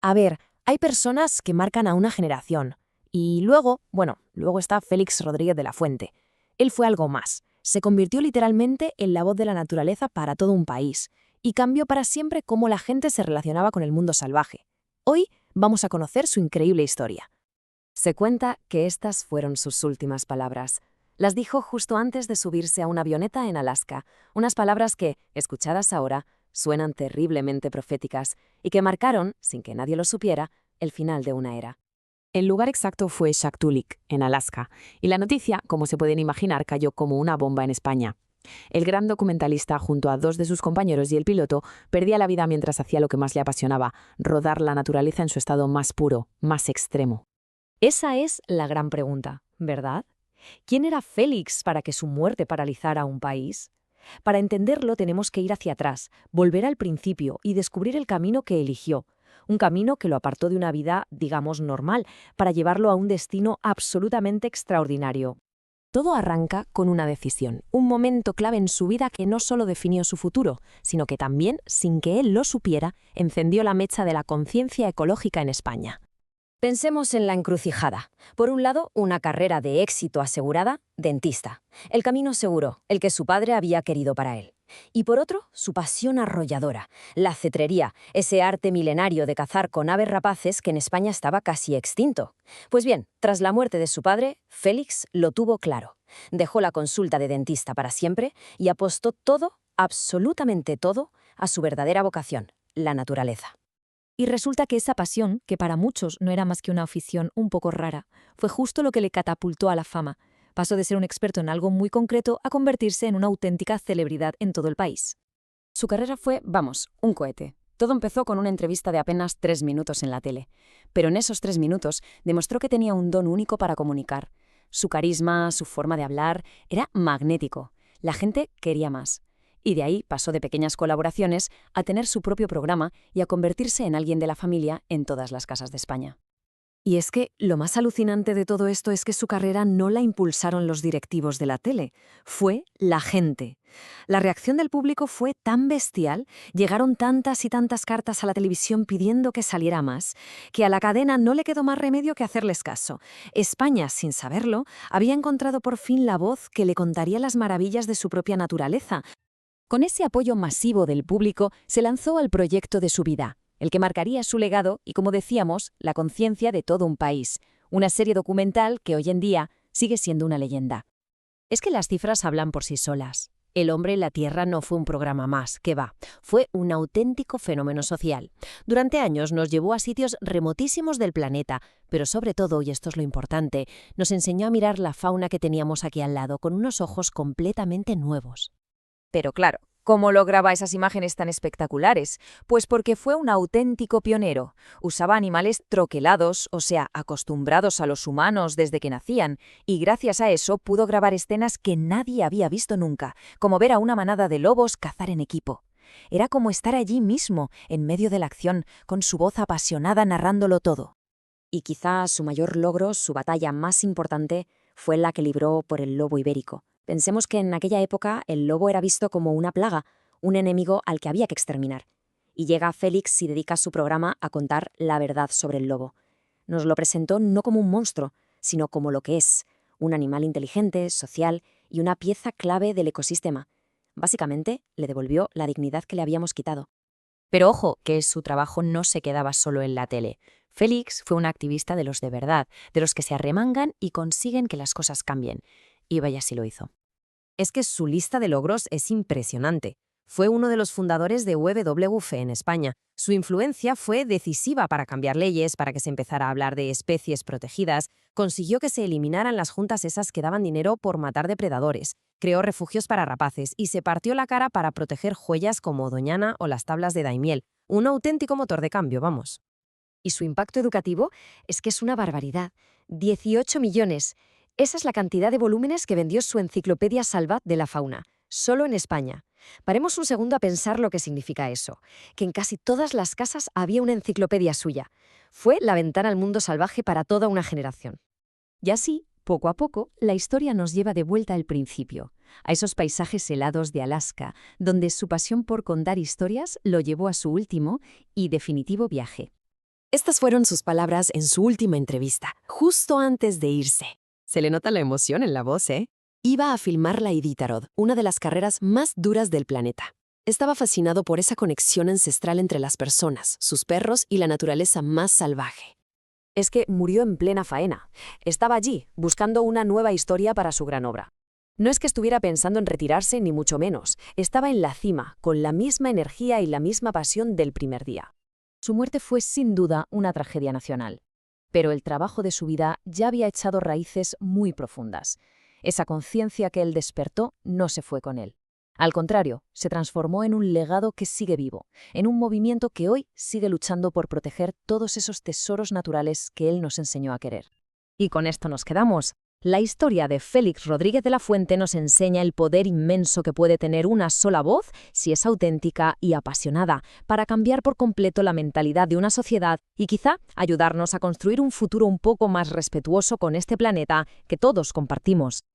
A ver, hay personas que marcan a una generación. Y luego está Félix Rodríguez de la Fuente. Él fue algo más. Se convirtió literalmente en la voz de la naturaleza para todo un país y cambió para siempre cómo la gente se relacionaba con el mundo salvaje. Hoy vamos a conocer su increíble historia. Se cuenta que estas fueron sus últimas palabras. Las dijo justo antes de subirse a una avioneta en Alaska, unas palabras que, escuchadas ahora, suenan terriblemente proféticas y que marcaron, sin que nadie lo supiera, el final de una era. El lugar exacto fue Shaktoolik, en Alaska, y la noticia, como se pueden imaginar, cayó como una bomba en España. El gran documentalista, junto a dos de sus compañeros y el piloto, perdía la vida mientras hacía lo que más le apasionaba, rodar la naturaleza en su estado más puro, más extremo. Esa es la gran pregunta, ¿verdad? ¿Quién era Félix para que su muerte paralizara a un país? Para entenderlo tenemos que ir hacia atrás, volver al principio y descubrir el camino que eligió. Un camino que lo apartó de una vida, digamos, normal, para llevarlo a un destino absolutamente extraordinario. Todo arranca con una decisión, un momento clave en su vida que no solo definió su futuro, sino que también, sin que él lo supiera, encendió la mecha de la conciencia ecológica en España. Pensemos en la encrucijada. Por un lado, una carrera de éxito asegurada, dentista. El camino seguro, el que su padre había querido para él. Y por otro, su pasión arrolladora, la cetrería, ese arte milenario de cazar con aves rapaces que en España estaba casi extinto. Pues bien, tras la muerte de su padre, Félix lo tuvo claro. Dejó la consulta de dentista para siempre y apostó todo, absolutamente todo, a su verdadera vocación, la naturaleza. Y resulta que esa pasión, que para muchos no era más que una afición un poco rara, fue justo lo que le catapultó a la fama. Pasó de ser un experto en algo muy concreto a convertirse en una auténtica celebridad en todo el país. Su carrera fue, un cohete. Todo empezó con una entrevista de apenas 3 minutos en la tele. Pero en esos 3 minutos demostró que tenía un don único para comunicar. Su carisma, su forma de hablar, era magnético. La gente quería más. Y de ahí pasó de pequeñas colaboraciones a tener su propio programa y a convertirse en alguien de la familia en todas las casas de España. Y es que lo más alucinante de todo esto es que su carrera no la impulsaron los directivos de la tele, fue la gente. La reacción del público fue tan bestial, llegaron tantas y tantas cartas a la televisión pidiendo que saliera más, que a la cadena no le quedó más remedio que hacerles caso. España, sin saberlo, había encontrado por fin la voz que le contaría las maravillas de su propia naturaleza. Con ese apoyo masivo del público, se lanzó al proyecto de su vida, el que marcaría su legado y, como decíamos, la conciencia de todo un país. Una serie documental que hoy en día sigue siendo una leyenda. Es que las cifras hablan por sí solas. El hombre en la Tierra no fue un programa más, que va, fue un auténtico fenómeno social. Durante años nos llevó a sitios remotísimos del planeta, pero sobre todo, y esto es lo importante, nos enseñó a mirar la fauna que teníamos aquí al lado con unos ojos completamente nuevos. Pero claro, ¿cómo lograba esas imágenes tan espectaculares? Pues porque fue un auténtico pionero. Usaba animales troquelados, o sea, acostumbrados a los humanos desde que nacían, y gracias a eso pudo grabar escenas que nadie había visto nunca, como ver a una manada de lobos cazar en equipo. Era como estar allí mismo, en medio de la acción, con su voz apasionada narrándolo todo. Y quizá su mayor logro, su batalla más importante, fue la que libró por el lobo ibérico. Pensemos que en aquella época el lobo era visto como una plaga, un enemigo al que había que exterminar. Y llega Félix y dedica su programa a contar la verdad sobre el lobo. Nos lo presentó no como un monstruo, sino como lo que es, un animal inteligente, social y una pieza clave del ecosistema. Básicamente, le devolvió la dignidad que le habíamos quitado. Pero ojo, que su trabajo no se quedaba solo en la tele. Félix fue un activista de los de verdad, de los que se arremangan y consiguen que las cosas cambien. Y vaya si lo hizo. Es que su lista de logros es impresionante. Fue uno de los fundadores de WWF en España. Su influencia fue decisiva para cambiar leyes, para que se empezara a hablar de especies protegidas. Consiguió que se eliminaran las juntas esas que daban dinero por matar depredadores. Creó refugios para rapaces y se partió la cara para proteger joyas como Doñana o las tablas de Daimiel. Un auténtico motor de cambio, vamos. Y su impacto educativo es que es una barbaridad. 18 millones. Esa es la cantidad de volúmenes que vendió su enciclopedia Salvat de la fauna, solo en España. Paremos un segundo a pensar lo que significa eso, que en casi todas las casas había una enciclopedia suya. Fue la ventana al mundo salvaje para toda una generación. Y así, poco a poco, la historia nos lleva de vuelta al principio, a esos paisajes helados de Alaska, donde su pasión por contar historias lo llevó a su último y definitivo viaje. Estas fueron sus palabras en su última entrevista, justo antes de irse. Se le nota la emoción en la voz, ¿eh? Iba a filmar la Iditarod, una de las carreras más duras del planeta. Estaba fascinado por esa conexión ancestral entre las personas, sus perros y la naturaleza más salvaje. Es que murió en plena faena. Estaba allí, buscando una nueva historia para su gran obra. No es que estuviera pensando en retirarse, ni mucho menos. Estaba en la cima, con la misma energía y la misma pasión del primer día. Su muerte fue sin duda una tragedia nacional. Pero el trabajo de su vida ya había echado raíces muy profundas. Esa conciencia que él despertó no se fue con él. Al contrario, se transformó en un legado que sigue vivo, en un movimiento que hoy sigue luchando por proteger todos esos tesoros naturales que él nos enseñó a querer. Y con esto nos quedamos. La historia de Félix Rodríguez de la Fuente nos enseña el poder inmenso que puede tener una sola voz, si es auténtica y apasionada, para cambiar por completo la mentalidad de una sociedad y quizá ayudarnos a construir un futuro un poco más respetuoso con este planeta que todos compartimos.